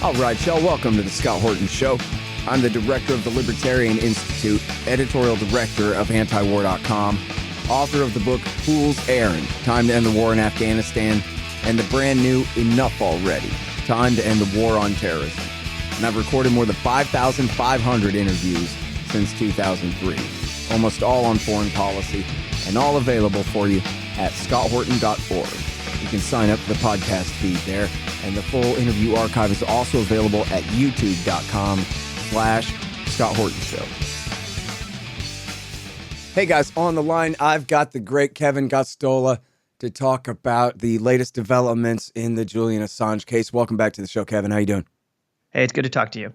All right, y'all, welcome to the Scott Horton Show. I'm the director of the Libertarian Institute, editorial director of antiwar.com, author of the book Fool's Errand, Time to End the War in Afghanistan, and the brand new Enough Already, Time to End the War on Terrorism. And I've recorded more than 5,500 interviews since 2003, almost all on foreign policy, and all available for you at scotthorton.org. You can sign up for the podcast feed there, and the full interview archive is also available at youtube.com/Scott Horton Show. Hey guys, on the line, I've got the great Keven Gosztola to talk about the latest developments in the Julian Assange case. Welcome back to the show, Kevin. How you doing? Hey, it's good to talk to you.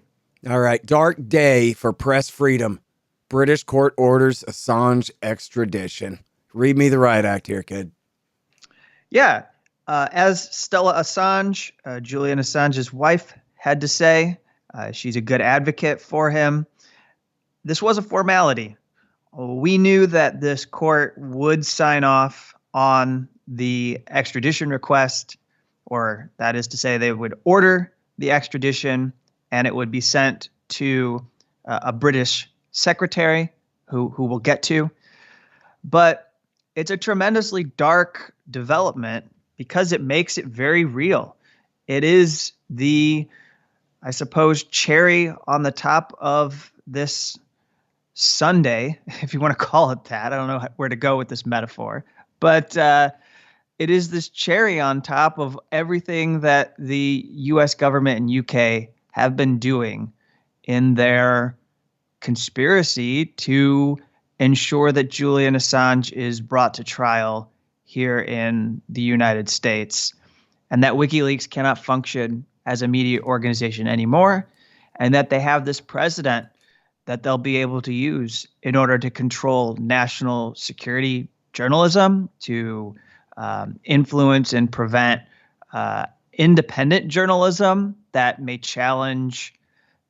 All right, dark day for press freedom. British court orders Assange extradition. Read me the riot act here, kid. Yeah. As Stella Assange, Julian Assange's wife, had to say, she's a good advocate for him. This was a formality. We knew that this court would sign off on the extradition request, or that is to say, they would order the extradition and it would be sent to a British secretary who we'll get to. But it's a tremendously dark development because it makes it very real. It is the, I suppose, cherry on the top of this sundae, if you want to call it that. I don't know where to go with this metaphor, but it is this cherry on top of everything that the U.S. government and UK have been doing in their conspiracy to ensure that Julian Assange is brought to trial here in the United States, and that Wikileaks cannot function as a media organization anymore, and that they have this precedent that they'll be able to use in order to control national security journalism, to influence and prevent independent journalism that may challenge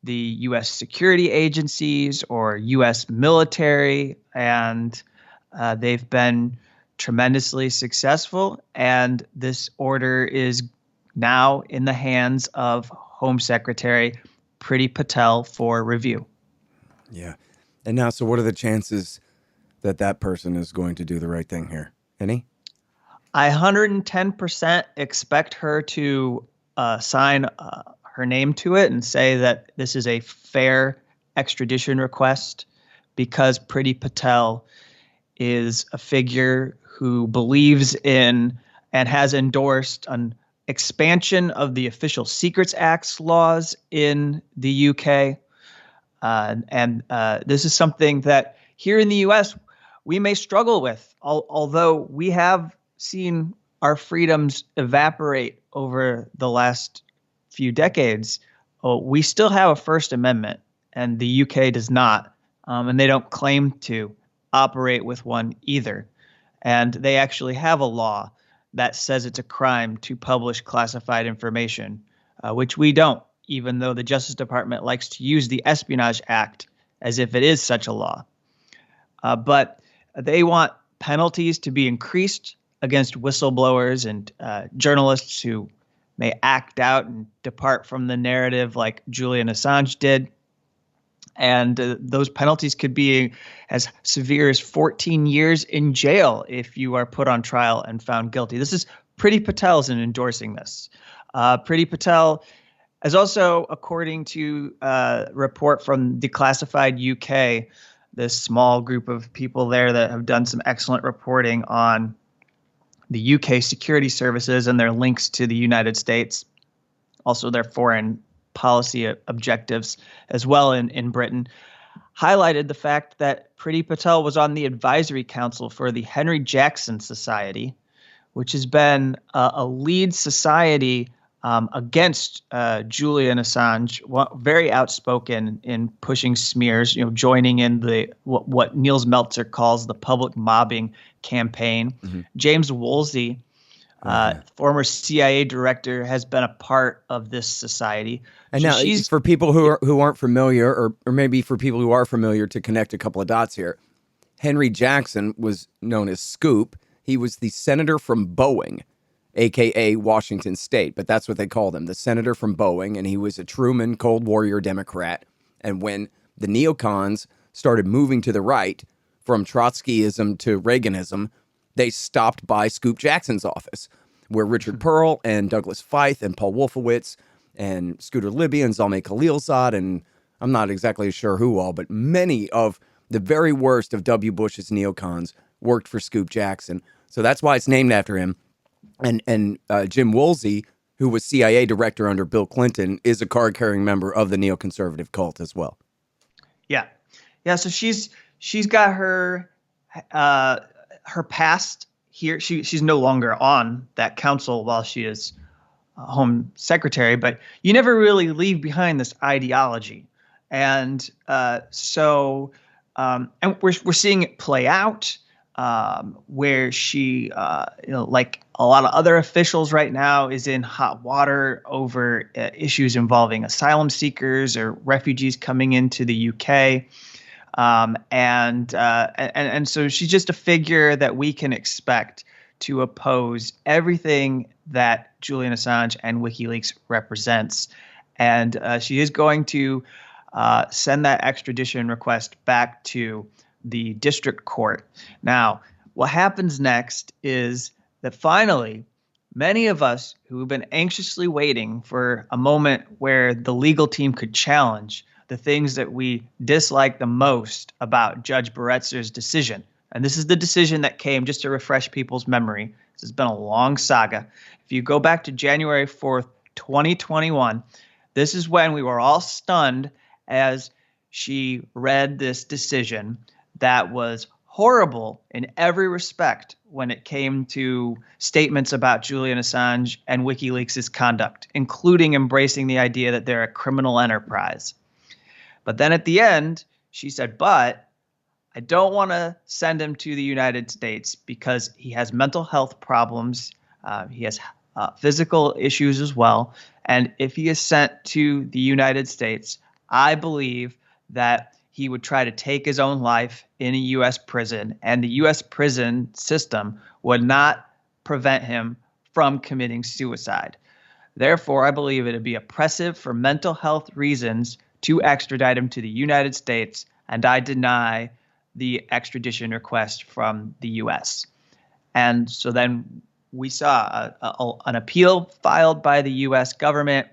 the U.S. security agencies or U.S. military, and they've been tremendously successful. And this order is now in the hands of Home Secretary Priti Patel for review. Yeah. And now, so what are the chances that that person is going to do the right thing here? Any? I 110% expect her to sign her name to it and say that this is a fair extradition request, because Priti Patel is a figure who believes in and has endorsed an expansion of the Official Secrets Act's laws in the UK. And this is something that here in the US we may struggle with, although we have seen our freedoms evaporate over the last few decades. We still have a First Amendment, and the UK does not, and they don't claim to operate with one either. And they actually have a law that says it's a crime to publish classified information, which we don't, even though the Justice Department likes to use the Espionage Act as if it is such a law. But they want penalties to be increased against whistleblowers and journalists who may act out and depart from the narrative like Julian Assange did. And those penalties could be as severe as 14 years in jail if you are put on trial and found guilty. This is Priti Patel's in endorsing this. Priti Patel is also, according to a report from Declassified UK, this small group of people there that have done some excellent reporting on the UK security services and their links to the United States, also their foreign policy objectives as well in Britain, highlighted the fact that Priti Patel was on the advisory council for the Henry Jackson Society, which has been a lead society against Julian Assange, very outspoken in pushing smears, joining in the what Niels Meltzer calls the public mobbing campaign. Mm-hmm. James Woolsey, former CIA director, has been a part of this society. And now, for people who aren't familiar, or maybe for people who are familiar, to connect a couple of dots here, Henry Jackson was known as Scoop. He was the senator from Boeing. a.k.a. Washington State, but that's what they called him, the senator from Boeing, and he was a Truman Cold Warrior Democrat. And when the neocons started moving to the right, from Trotskyism to Reaganism, they stopped by Scoop Jackson's office, where Richard Pearl and Douglas Feith and Paul Wolfowitz and Scooter Libby and Zalmay Khalilzad, and I'm not exactly sure who all, but many of the very worst of W. Bush's neocons worked for Scoop Jackson. So that's why it's named after him. And Jim Woolsey, who was CIA director under Bill Clinton, is a card-carrying member of the neoconservative cult as well. Yeah. Yeah, so she's got her past here. She's no longer on that council while she is Home Secretary, but you never really leave behind this ideology. And so we're seeing it play out where she, like a lot of other officials right now, is in hot water over issues involving asylum seekers or refugees coming into the UK. And so she's just a figure that we can expect to oppose everything that Julian Assange and WikiLeaks represents. And she is going to send that extradition request back to the district court. Now, what happens next is that finally, many of us who have been anxiously waiting for a moment where the legal team could challenge the things that we dislike the most about Judge Baretzer's decision. And this is the decision that came, just to refresh people's memory. This has been a long saga. If you go back to January 4th, 2021, this is when we were all stunned as she read this decision that was horrible in every respect when it came to statements about Julian Assange and WikiLeaks' conduct, including embracing the idea that they're a criminal enterprise. But then at the end, she said, but I don't want to send him to the United States because he has mental health problems. He has physical issues as well. And if he is sent to the United States, I believe that he would try to take his own life in a U.S. prison, and the U.S. prison system would not prevent him from committing suicide. Therefore, I believe it would be oppressive for mental health reasons to extradite him to the United States, and I deny the extradition request from the U.S. And so then we saw an appeal filed by the U.S. government.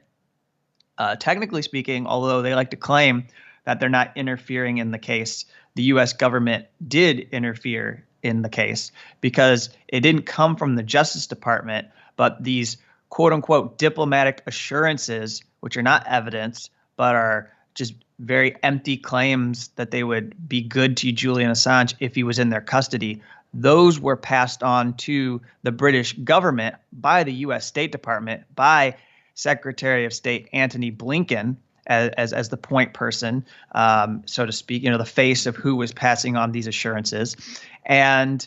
Technically speaking, although they like to claim that they're not interfering in the case, the U.S. government did interfere in the case because it didn't come from the Justice Department, but these quote unquote diplomatic assurances, which are not evidence, but are just very empty claims that they would be good to Julian Assange if he was in their custody. Those were passed on to the British government by the U.S. State Department, by Secretary of State Antony Blinken as the point person, so to speak, the face of who was passing on these assurances. And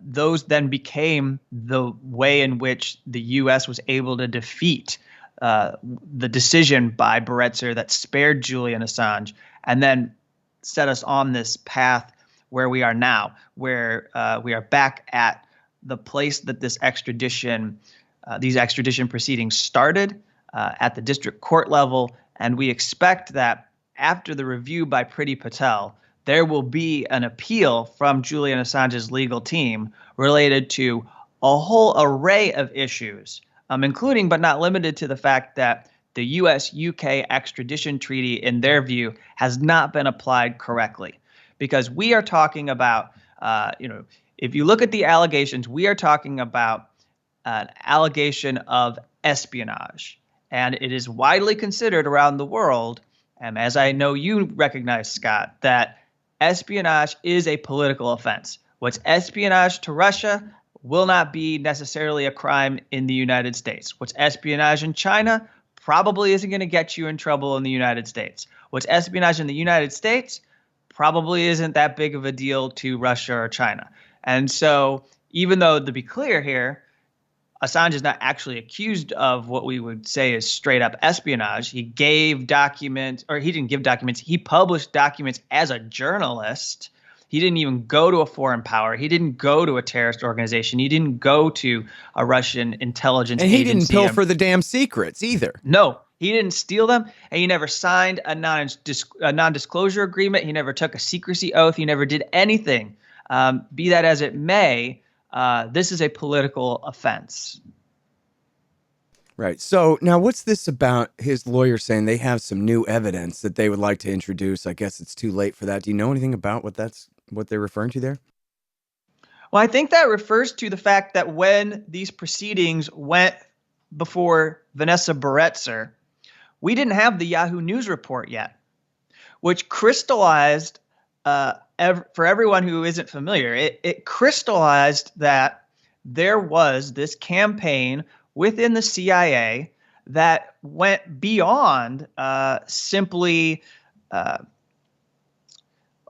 those then became the way in which the U.S. was able to defeat the decision by Baretzer that spared Julian Assange and then set us on this path where we are now, where we are back at the place that these extradition proceedings started at the district court level. And we expect that after the review by Priti Patel, there will be an appeal from Julian Assange's legal team related to a whole array of issues, including but not limited to the fact that the U.S.-UK extradition treaty, in their view, has not been applied correctly. Because we are talking about, if you look at the allegations, we are talking about an allegation of espionage. And it is widely considered around the world, and as I know you recognize, Scott, that espionage is a political offense. What's espionage to Russia will not be necessarily a crime in the United States. What's espionage in China probably isn't going to get you in trouble in the United States. What's espionage in the United States probably isn't that big of a deal to Russia or China. And so even though, to be clear here, Assange is not actually accused of what we would say is straight up espionage. He gave documents, or he didn't give documents. He published documents as a journalist. He didn't even go to a foreign power. He didn't go to a terrorist organization. He didn't go to a Russian intelligence And he agency. didn't pilfer the damn secrets either. No, he didn't steal them, and he never signed a non-disclosure agreement. He never took a secrecy oath. He never did anything. Be that as it may, this is a political offense. Right. So now what's this about his lawyer saying they have some new evidence that they would like to introduce? I guess it's too late for that. Do you know anything about what they're referring to there? Well, I think that refers to the fact that when these proceedings went before Vanessa Baretzer, we didn't have the Yahoo News report yet, which crystallized, for everyone who isn't familiar, it crystallized that there was this campaign within the CIA that went beyond simply.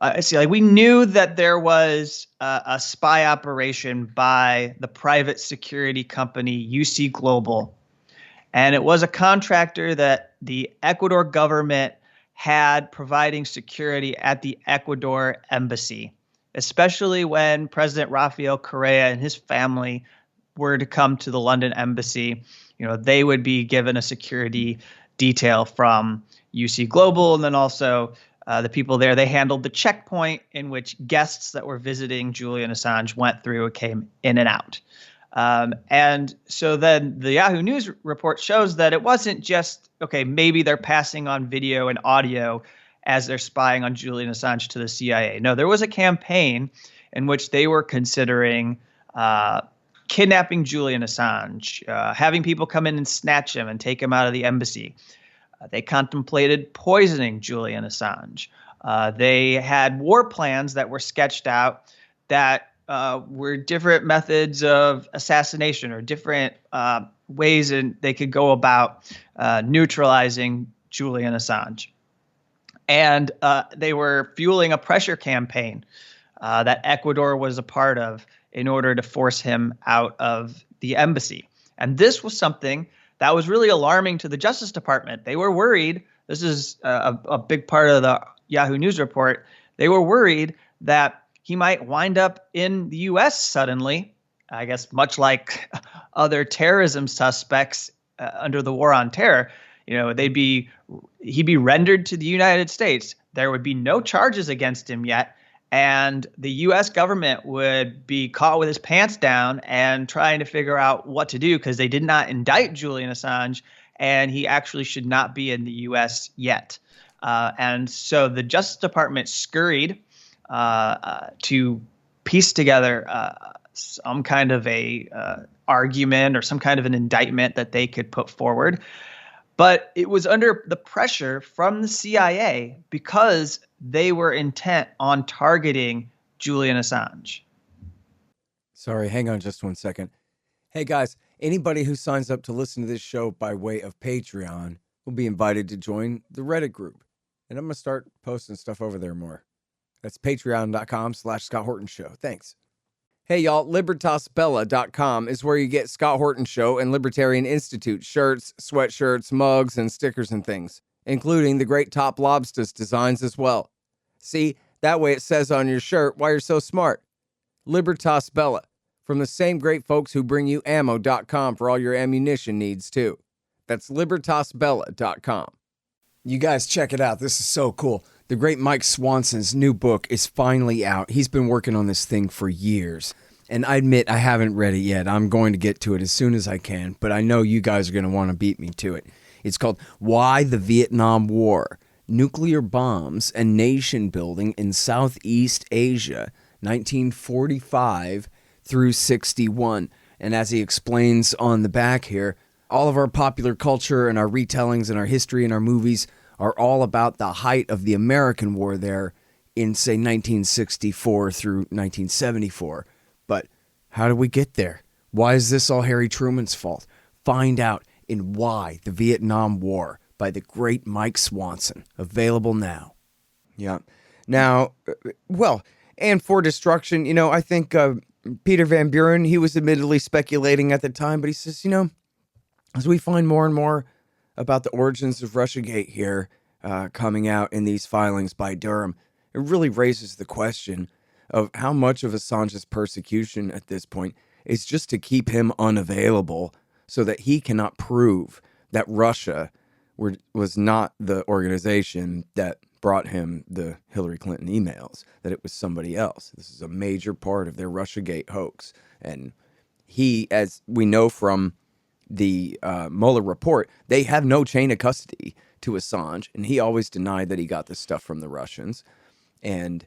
We knew that there was a spy operation by the private security company UC Global, and it was a contractor that the Ecuador government had providing security at the Ecuador embassy, especially when President Rafael Correa and his family were to come to the London embassy. They would be given a security detail from UC Global, and then also the people there, they handled the checkpoint in which guests that were visiting Julian Assange went through and came in and out. And so then the Yahoo News report shows that it wasn't just, okay, maybe they're passing on video and audio as they're spying on Julian Assange to the CIA. No, there was a campaign in which they were considering kidnapping Julian Assange, having people come in and snatch him and take him out of the embassy. They contemplated poisoning Julian Assange. They had war plans that were sketched out that were different methods of assassination or different ways they could go about neutralizing Julian Assange. And they were fueling a pressure campaign that Ecuador was a part of in order to force him out of the embassy. And this was something that was really alarming to the Justice Department. They were worried. This is a big part of the Yahoo News report. They were worried that he might wind up in the U.S. suddenly, I guess much like other terrorism suspects under the war on terror. He'd be rendered to the United States. There would be no charges against him yet. And the U.S. government would be caught with his pants down and trying to figure out what to do because they did not indict Julian Assange, and he actually should not be in the U.S. yet. And so the Justice Department scurried to piece together some kind of a argument or some kind of an indictment that they could put forward. But it was under the pressure from the CIA because they were intent on targeting Julian Assange. Sorry, hang on just 1 second. Hey guys, anybody who signs up to listen to this show by way of Patreon will be invited to join the Reddit group. And I'm going to start posting stuff over there more. That's patreon.com/Scott Horton Show. Thanks. Hey, y'all, LibertasBella.com is where you get Scott Horton Show and Libertarian Institute shirts, sweatshirts, mugs, and stickers and things, including the great Top Lobsters designs as well. See, that way it says on your shirt why you're so smart. Libertas Bella, from the same great folks who bring you ammo.com for all your ammunition needs, too. That's LibertasBella.com. You guys check it out. This is so cool. The great Mike Swanson's new book is finally out. He's been working on this thing for years. And I admit I haven't read it yet. I'm going to get to it as soon as I can, but I know you guys are going to want to beat me to it. It's called Why the Vietnam War, Nuclear Bombs and Nation Building in Southeast Asia, 1945 through 61. And as he explains on the back here, all of our popular culture and our retellings and our history and our movies are all about the height of the American war there in, say, 1964 through 1974. But how do we get there? Why is this all Harry Truman's fault? Find out in Why the Vietnam War by the great Mike Swanson. Available now. Yeah. Now, well, and for destruction, I think Peter Van Buren, he was admittedly speculating at the time, but he says, as we find more and more about the origins of Russiagate here coming out in these filings by Durham, it really raises the question, of how much of Assange's persecution at this point is just to keep him unavailable so that he cannot prove that Russia was not the organization that brought him the Hillary Clinton emails, that it was somebody else. This is a major part of their Russiagate hoax. And he, as we know from the Mueller report, they have no chain of custody to Assange, and he always denied that he got this stuff from the Russians. And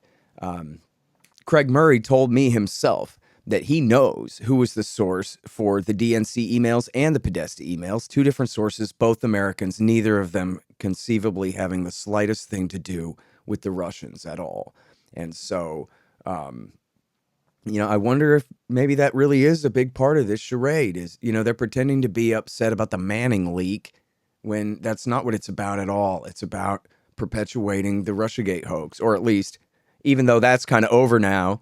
Craig Murray told me himself that he knows who was the source for the DNC emails and the Podesta emails, two different sources, both Americans, neither of them conceivably having the slightest thing to do with the Russians at all. And so, I wonder if maybe that really is a big part of this charade is, they're pretending to be upset about the Manning leak when that's not what it's about at all. It's about perpetuating the Russiagate hoax, or at least, even though that's kind of over now,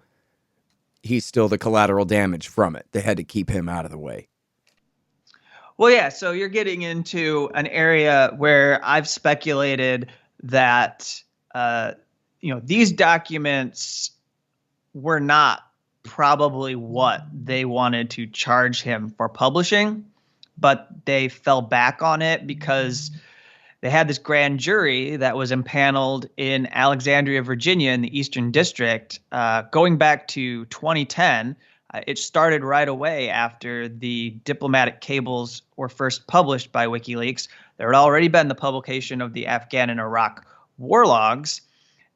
he's still the collateral damage from it. They had to keep him out of the way. Well, yeah, so you're getting into an area where I've speculated that, these documents were not probably what they wanted to charge him for publishing, but they fell back on it because they had this grand jury that was impaneled in Alexandria, Virginia, in the Eastern District, going back to 2010. It started right away after the diplomatic cables were first published by WikiLeaks. There had already been the publication of the Afghan and Iraq war logs,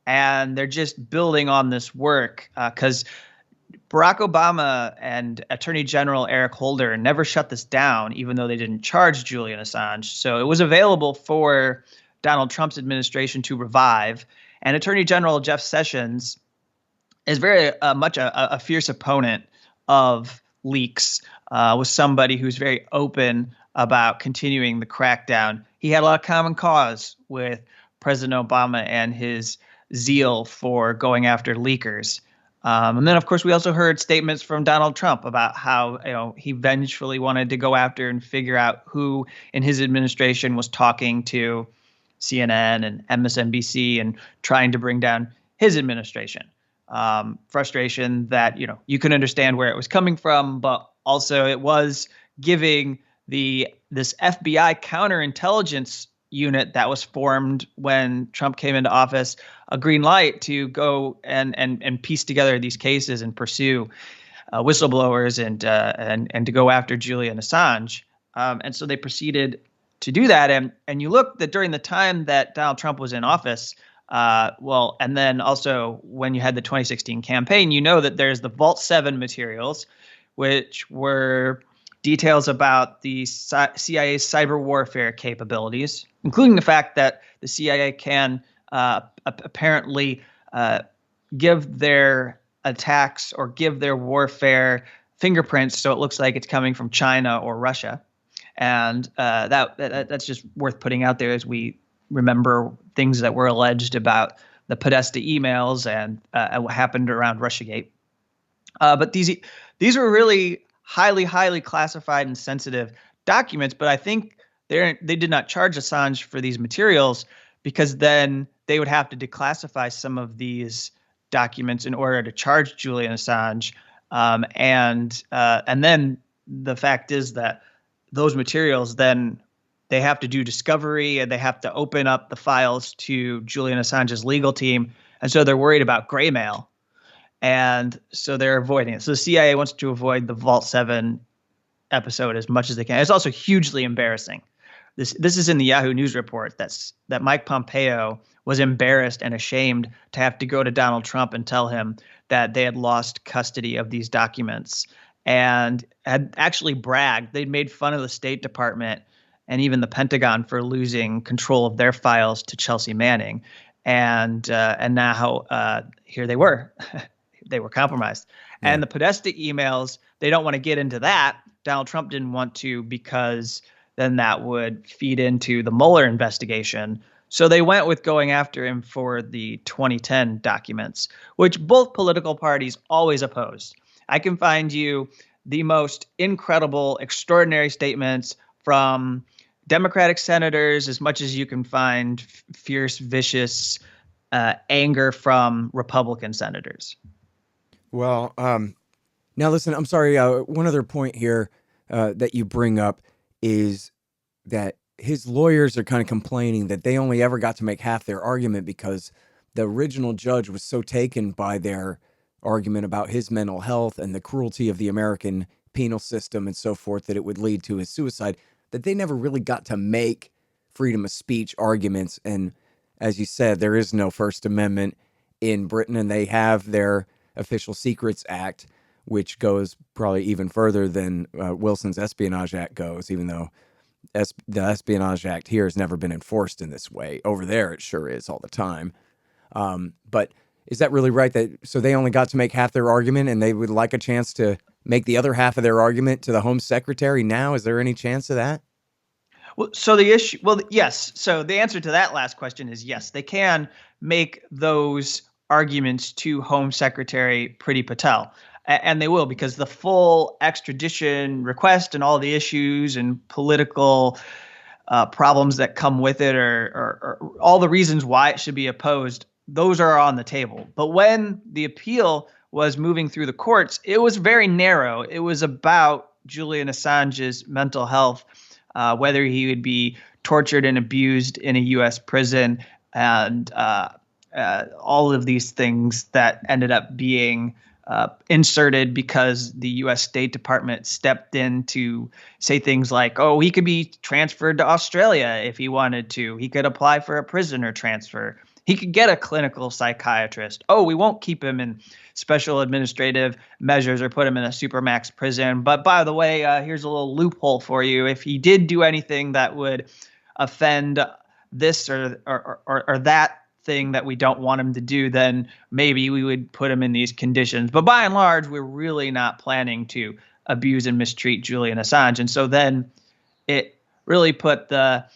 and they're just building on this work because Barack Obama and Attorney General Eric Holder never shut this down, even though they didn't charge Julian Assange. So it was available for Donald Trump's administration to revive. And Attorney General Jeff Sessions is very much a fierce opponent of leaks, was somebody who's very open about continuing the crackdown. He had a lot of common cause with President Obama and his zeal for going after leakers. And then, of course, we also heard statements from Donald Trump about how he vengefully wanted to go after and figure out who in his administration was talking to CNN and MSNBC and trying to bring down his administration. Frustration that, you can understand where it was coming from, but also it was giving this FBI counterintelligence unit that was formed when Trump came into office a green light to go and piece together these cases and pursue whistleblowers and to go after Julian Assange. And so they proceeded to do that. And you look that during the time that Donald Trump was in office, and then also when you had the 2016 campaign, that there's the Vault 7 materials, which were details about the CIA's cyber warfare capabilities, including the fact that the CIA can apparently give their attacks or give their warfare fingerprints so it looks like it's coming from China or Russia. And that's just worth putting out there as we remember things that were alleged about the Podesta emails and what happened around Russiagate. But these were really highly classified and sensitive documents. But I think they did not charge Assange for these materials because then they would have to declassify some of these documents in order to charge Julian Assange. And then the fact is that those materials, then they have to do discovery and they have to open up the files to Julian Assange's legal team. And so they're worried about gray mail. And so they're avoiding it. So the CIA wants to avoid the Vault 7 episode as much as they can. It's also hugely embarrassing. This is in the Yahoo News report that Mike Pompeo was embarrassed and ashamed to have to go to Donald Trump and tell him that they had lost custody of these documents and had actually bragged. They'd made fun of the State Department and even the Pentagon for losing control of their files to Chelsea Manning. And now here they were. They were compromised. Yeah. And the Podesta emails, they don't want to get into that. Donald Trump didn't want to because then that would feed into the Mueller investigation. So they went with going after him for the 2010 documents, which both political parties always opposed. I can find you the most incredible, extraordinary statements from Democratic senators as much as you can find fierce, vicious anger from Republican senators. Well, now listen, I'm sorry. One other point here that you bring up is that his lawyers are kind of complaining that they only ever got to make half their argument because the original judge was so taken by their argument about his mental health and the cruelty of the American penal system and so forth that it would lead to his suicide, that they never really got to make freedom of speech arguments. And as you said, there is no First Amendment in Britain, and they have their Official Secrets Act, which goes probably even further than Wilson's Espionage Act goes, even though the Espionage Act here has never been enforced in this way. Over there, it sure is all the time. But is that really right? So they only got to make half their argument, and they would like a chance to make the other half of their argument to the Home Secretary now? Is there any chance of that? Well, so the issue, well, yes. So the answer to that last question is yes. They can make those arguments to Home Secretary Priti Patel, and they will, because the full extradition request and all the issues and political problems that come with it, or all the reasons why it should be opposed, those are on the table. But when the appeal was moving through the courts, it was very narrow. It was about Julian Assange's mental health, whether he would be tortured and abused in a U.S. prison, and all of these things that ended up being inserted because the U.S. State Department stepped in to say things like, oh, he could be transferred to Australia if he wanted to. He could apply for a prisoner transfer. He could get a clinical psychiatrist. Oh, we won't keep him in special administrative measures or put him in a supermax prison. But by the way, here's a little loophole for you. If he did do anything that would offend this or that thing that we don't want him to do, then maybe we would put him in these conditions. But by and large, we're really not planning to abuse and mistreat Julian Assange. And so then it really put the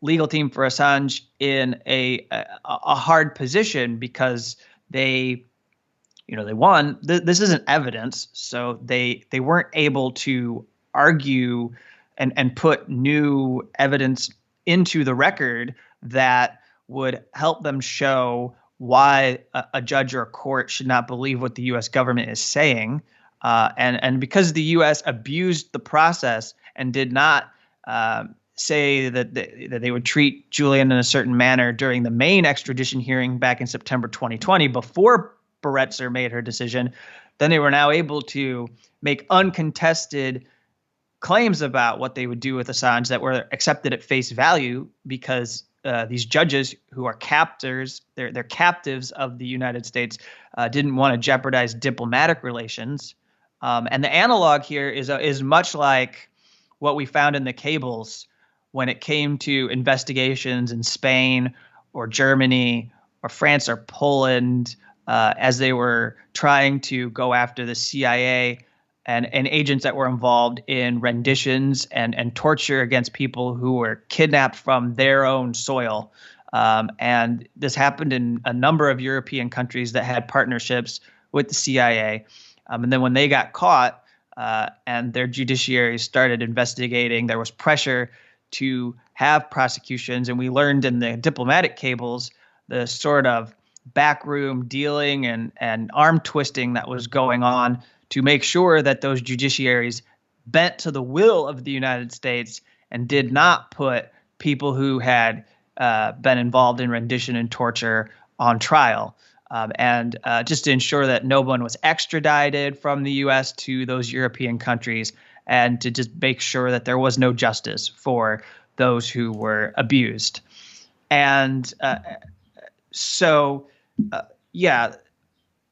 legal team for Assange in a hard position, because they won. This isn't evidence, so they weren't able to argue and put new evidence into the record that would help them show why a judge or a court should not believe what the U.S. government is saying. And because the U.S. abused the process and did not say that they would treat Julian in a certain manner during the main extradition hearing back in September 2020, before Barretzer made her decision, then they were now able to make uncontested claims about what they would do with Assange that were accepted at face value, because these judges, who are captors, they're captives of the United States, didn't want to jeopardize diplomatic relations. And the analog here is much like what we found in the cables when it came to investigations in Spain or Germany or France or Poland, as they were trying to go after the CIA and agents that were involved in renditions and torture against people who were kidnapped from their own soil. And this happened in a number of European countries that had partnerships with the CIA. And then when they got caught and their judiciaries started investigating, there was pressure to have prosecutions. And we learned in the diplomatic cables the sort of backroom dealing and arm twisting that was going on to make sure that those judiciaries bent to the will of the United States and did not put people who had been involved in rendition and torture on trial. And just to ensure that no one was extradited from the U.S. to those European countries, and to just make sure that there was no justice for those who were abused. And so,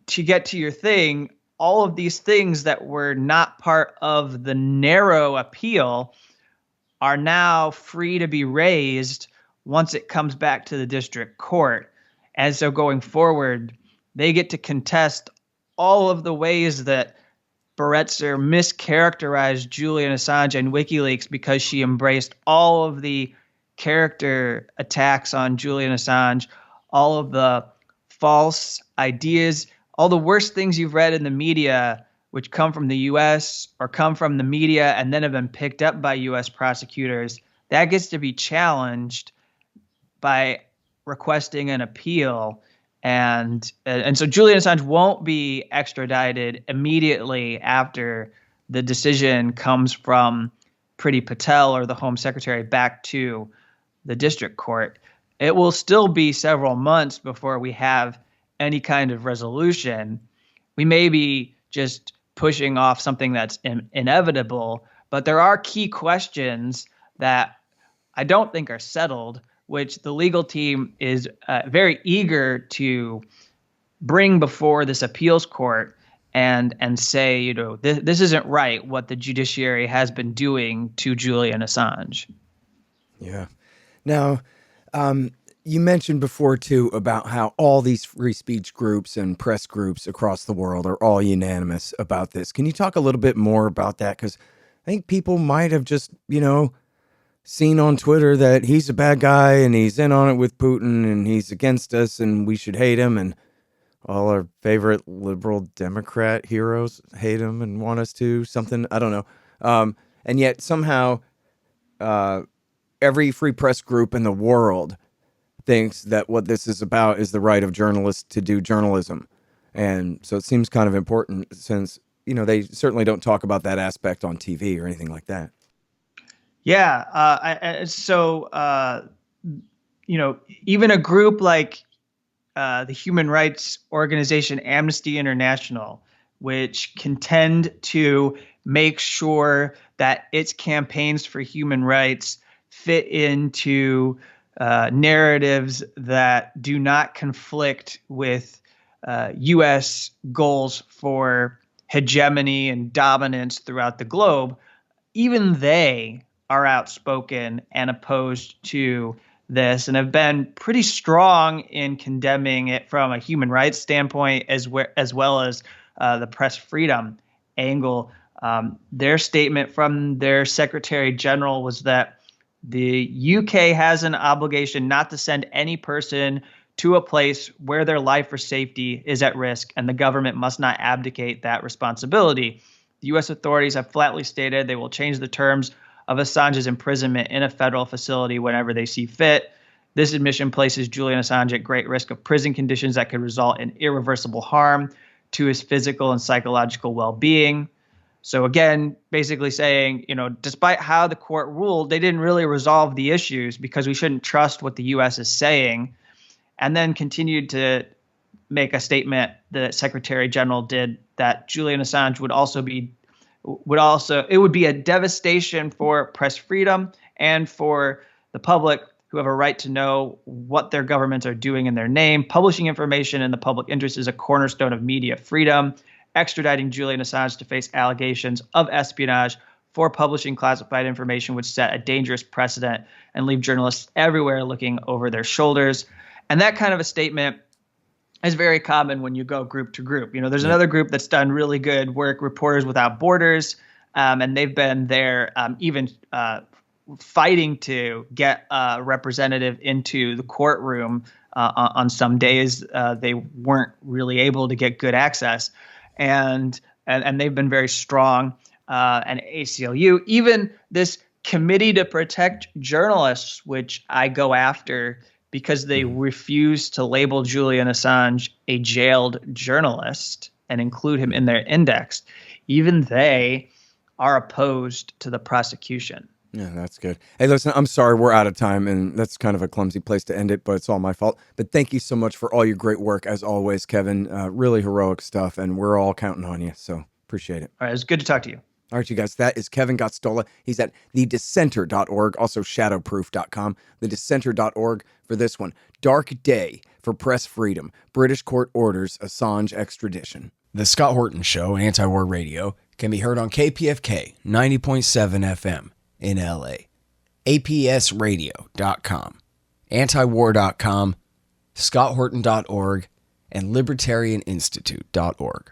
to get to your thing, all of these things that were not part of the narrow appeal are now free to be raised once it comes back to the district court. And so going forward, they get to contest all of the ways that Barretzer mischaracterized Julian Assange and WikiLeaks, because she embraced all of the character attacks on Julian Assange, all of the false ideas, all the worst things you've read in the media, which come from the U.S. or come from the media and then have been picked up by U.S. prosecutors. That gets to be challenged by requesting an appeal. And so Julian Assange won't be extradited immediately after the decision comes from Priti Patel or the Home Secretary back to the district court. It will still be several months before we have any kind of resolution. We may be just pushing off something that's inevitable, but there are key questions that I don't think are settled, which the legal team is very eager to bring before this appeals court and say, this isn't right what the judiciary has been doing to Julian Assange. Yeah. Now, you mentioned before, too, about how all these free speech groups and press groups across the world are all unanimous about this. Can you talk a little bit more about that? Because I think people might have just, seen on Twitter that he's a bad guy and he's in on it with Putin and he's against us and we should hate him. And all our favorite liberal Democrat heroes hate him and want us to something. I don't know. And yet somehow every free press group in the world thinks that what this is about is the right of journalists to do journalism. And so it seems kind of important since, they certainly don't talk about that aspect on TV or anything like that. Yeah. Even a group like the human rights organization Amnesty International, which contend to make sure that its campaigns for human rights fit into narratives that do not conflict with U.S. goals for hegemony and dominance throughout the globe, even they are outspoken and opposed to this and have been pretty strong in condemning it from a human rights standpoint as well as the press freedom angle. Their statement from their Secretary General was that the UK has an obligation not to send any person to a place where their life or safety is at risk, and the government must not abdicate that responsibility. The U.S. authorities have flatly stated they will change the terms of Assange's imprisonment in a federal facility whenever they see fit. This admission places Julian Assange at great risk of prison conditions that could result in irreversible harm to his physical and psychological well-being. So again, basically saying, despite how the court ruled, they didn't really resolve the issues because we shouldn't trust what the U.S. is saying, and then continued to make a statement that Secretary General did that Julian Assange it would be a devastation for press freedom and for the public who have a right to know what their governments are doing in their name. Publishing information in the public interest is a cornerstone of media freedom. Extraditing Julian Assange to face allegations of espionage for publishing classified information would set a dangerous precedent and leave journalists everywhere looking over their shoulders. And that kind of a statement is very common when you go group to group. There's another group that's done really good work, Reporters Without Borders, and they've been there even fighting to get a representative into the courtroom on some days. They weren't really able to get good access, and they've been very strong. And ACLU, even this Committee to Protect Journalists, which I go after because they refuse to label Julian Assange a jailed journalist and include him in their index. Even they are opposed to the prosecution. Yeah, that's good. Hey, listen, I'm sorry we're out of time, and that's kind of a clumsy place to end it, but it's all my fault. But thank you so much for all your great work, as always, Keven. Really heroic stuff, and we're all counting on you, so appreciate it. All right, it's good to talk to you. All right, you guys, that is Keven Gosztola. He's at thedissenter.org, also shadowproof.com, thedissenter.org for this one. Dark Day for Press Freedom. British court orders Assange extradition. The Scott Horton Show, Anti-War Radio, can be heard on KPFK 90.7 FM in LA, APSradio.com, antiwar.com, scotthorton.org, and libertarianinstitute.org.